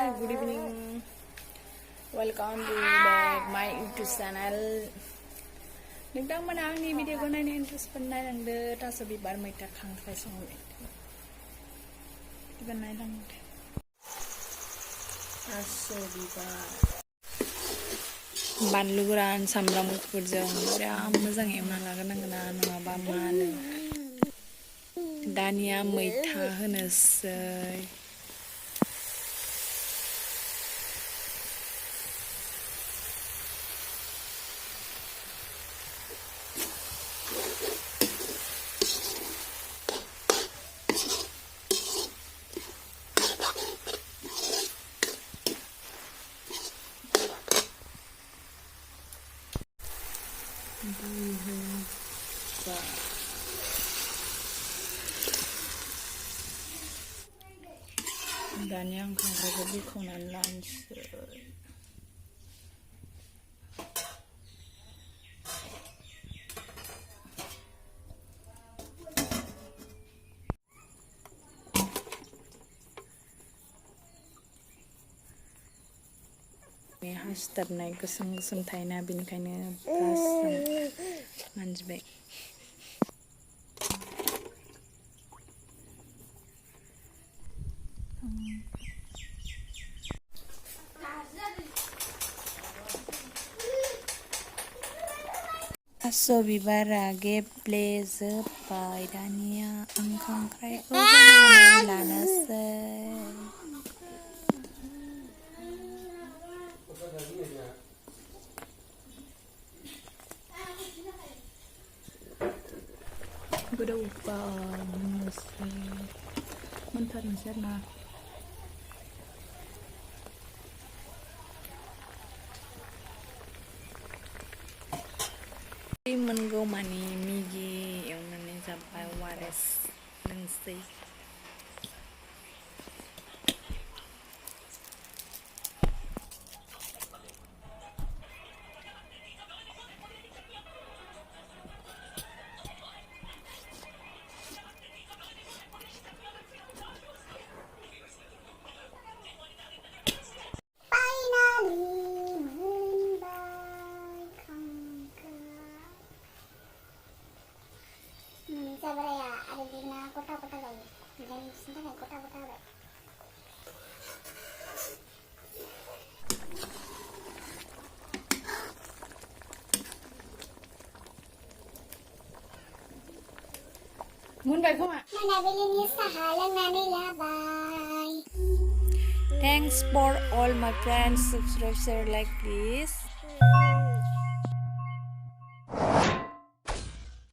Hi, good evening. Welcome to back my YouTube channel. नोंथांमोना आंनि भिडिअखौ नायनो इन्टारेस्ट नायलांदो थास' बिबार मैथा खांख्राय संनाय बिदिबा नायलांदो थास' बिबार बानलु गोरान सामब्राम गुफुरजों बिराद मोजां एवना लाग्रोनांगोन ना नङाबा मानो दानिया मैथा होनोसै दानिया आं खांख्रायखौ बोखावनानै लानोसै हासिथाबनाय गोसोम गोसोम थायोना बेनिखायनो ब्रासजों मानजिबाय थास' बिबारा गेब्लेजोब्बाय दानिया आं खांख्रायखौ होनानै लानोसै गोदौबा मोननोसै मोनथारनोसै आरोना मोनगौ मानि मिगि एवनानै जाबाय वारेस लोंसै bwraiya ada dina kota-kota lain dan sebenarnya kota-kota lain. Menabilini sahalang nanila bye. Thanks for all my friends. Subscribe, share, like please.